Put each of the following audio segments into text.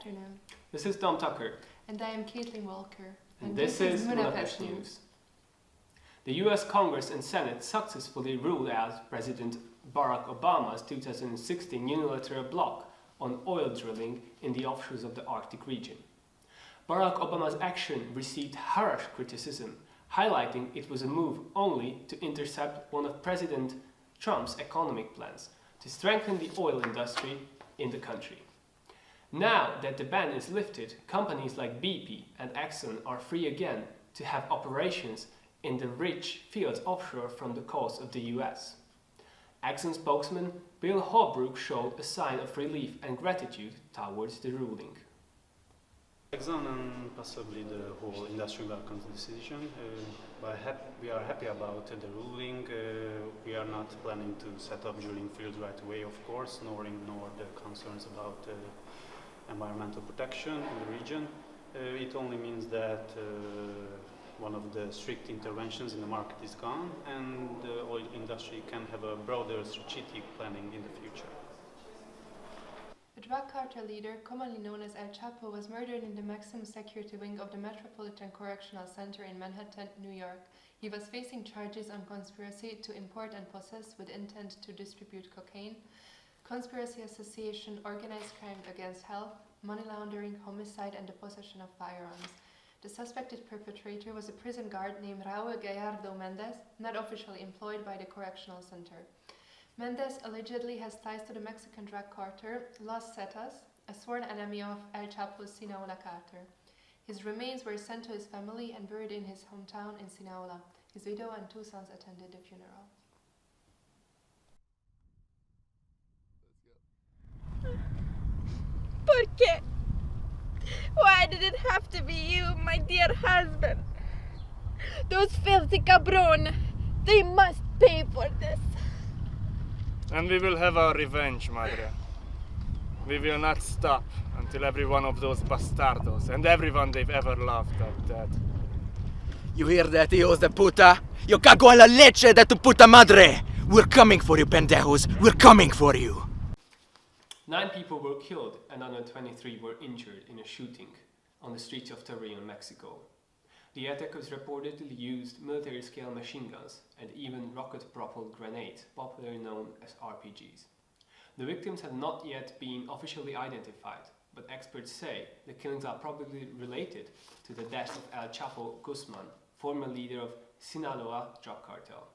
afternoon. This is Tom Tucker. And I am Caitlin Walker. And this is Munapest News. The US Congress and Senate successfully ruled out President Barack Obama's 2016 unilateral block on oil drilling in the offshores of the Arctic region. Barack Obama's action received harsh criticism, highlighting it was a move only to intercept one of President Trump's economic plans to strengthen the oil industry in the country. Now that the ban is lifted, companies like BP and Exxon are free again to have operations in the rich fields offshore from the coast of the US. Exxon spokesman Bill Holbrook showed a sign of relief and gratitude towards the ruling. Exxon and possibly the whole industry welcome the decision. We are happy about the ruling. We are not planning to set up drilling fields right away, of course, nor ignore the concerns about environmental protection in the region. It only means that one of the strict interventions in the market is gone, and the oil industry can have a broader strategic planning in the future. The drug cartel leader, commonly known as El Chapo, was murdered in the maximum security wing of the Metropolitan Correctional Center in Manhattan, New York. He was facing charges on conspiracy to import and possess with intent to distribute cocaine, conspiracy association, organized crime against health, money laundering, homicide, and the possession of firearms. The suspected perpetrator was a prison guard named Raul Gallardo Mendez, not officially employed by the correctional center. Mendez allegedly has ties to the Mexican drug cartel Los Zetas, a sworn enemy of El Chapo's Sinaloa cartel. His remains were sent to his family and buried in his hometown in Sinaloa. His widow and two sons attended the funeral. ¿Por qué? Why did it have to be you, my dear husband? Those filthy cabron, they must pay for this. And we will have our revenge, Madre. We will not stop until every one of those bastardos and everyone they've ever loved are dead. You hear that, hijos de puta? Yo cago en la leche de tu puta madre! We're coming for you, pendejos! We're coming for you! 9 people were killed and another 23 were injured in a shooting on the streets of Torreon, Mexico. The attackers reportedly used military-scale machine guns and even rocket-propelled grenades, popularly known as RPGs. The victims have not yet been officially identified, but experts say the killings are probably related to the death of El Chapo Guzman, former leader of Sinaloa drug cartel.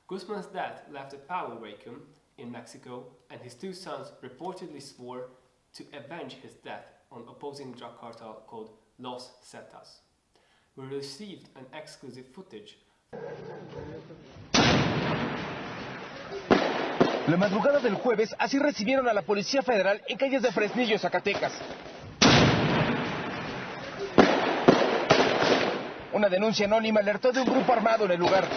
Guzman's death left a power vacuum in Mexico, and his two sons reportedly swore to avenge his death on opposing drug cartel called Los Zetas. We received an exclusive footage. La madrugada del jueves, así recibieron a la Policía Federal en calles de Fresnillo, Zacatecas. Una denuncia anónima alertó de un grupo armado en el lugar.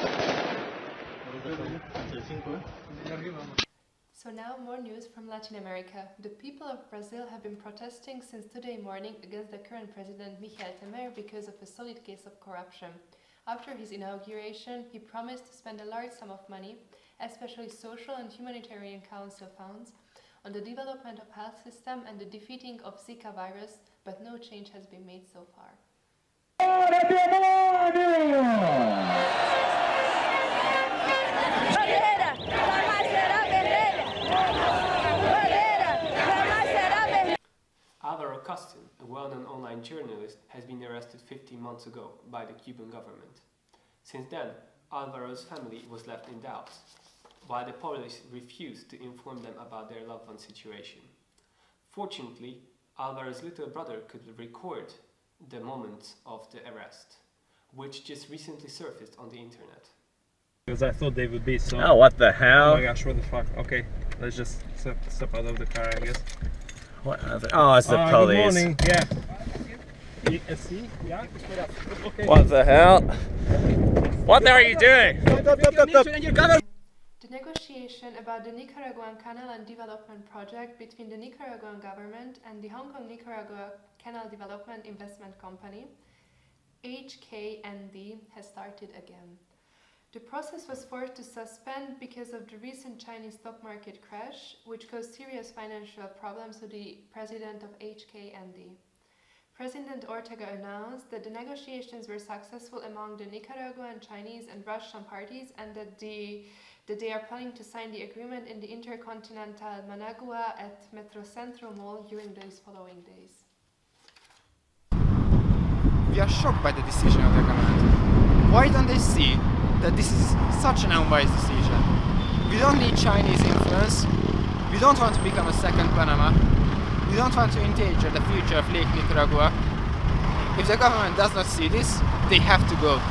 So now more news from Latin America. The people of Brazil have been protesting since today morning against the current president Michel Temer because of a solid case of corruption. After his inauguration, he promised to spend a large sum of money, especially social and humanitarian council funds, on the development of health system and the defeating of Zika virus, but no change has been made so far. Alvaro Costin, a well-known online journalist, has been arrested 15 months ago by the Cuban government. Since then, Alvaro's family was left in doubt, while the police refused to inform them about their loved one's situation. Fortunately, Alvaro's little brother could record the moments of the arrest, which just recently surfaced on the internet. Because I thought they would be so... Oh, what the hell? Oh my gosh, what the fuck? Okay, let's just step out of the car, I guess. What? Oh, it's the police. Good morning, yeah. See? Yeah? Okay. What the hell? What are you doing? The negotiation about the Nicaraguan Canal and Development Project between the Nicaraguan government and the Hong Kong-Nicaragua Canal Development Investment Company, HKND, has started again. The process was forced to suspend because of the recent Chinese stock market crash, which caused serious financial problems to the president of HKND. President Ortega announced that the negotiations were successful among the Nicaraguan, Chinese and Russian parties and that they are planning to sign the agreement in the Intercontinental Managua at Metrocentro Mall during those following days. We are shocked by the decision of the government. Why don't they see that this is such an unwise decision? We don't need Chinese influence. We don't want to become a second Panama. We don't want to endanger the future of Lake Nicaragua. If the government does not see this, they have to go.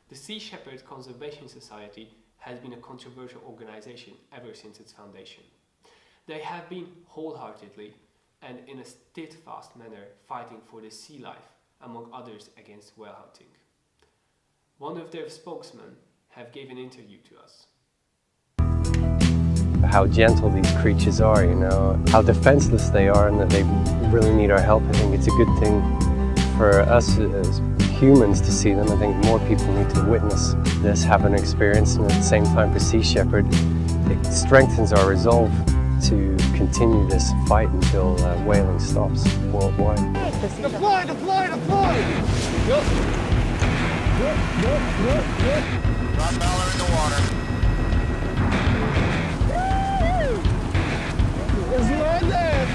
The Sea Shepherd Conservation Society has been a controversial organization ever since its foundation. They have been wholeheartedly and in a steadfast manner fighting for the sea life, among others against whale hunting. One of their spokesmen have given an interview to us. How gentle these creatures are, you know, how defenseless they are, and that they really need our help. I think it's a good thing for us as humans to see them. I think more people need to witness this, have an experience, and at the same time for Sea Shepherd, it strengthens our resolve to continue this fight until whaling stops worldwide. Deploy, deploy, deploy! Drop Valor in the water. Is he on there?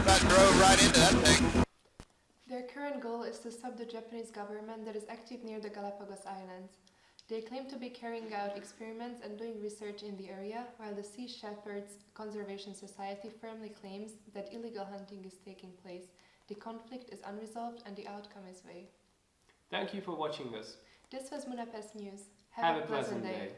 That drove right into that thing. Their current goal is to stop the Japanese government that is active near the Galapagos Islands. They claim to be carrying out experiments and doing research in the area, while the Sea Shepherds Conservation Society firmly claims that illegal hunting is taking place. The conflict is unresolved and the outcome is vague. Thank you for watching us. This was Munapest News. Have a pleasant day.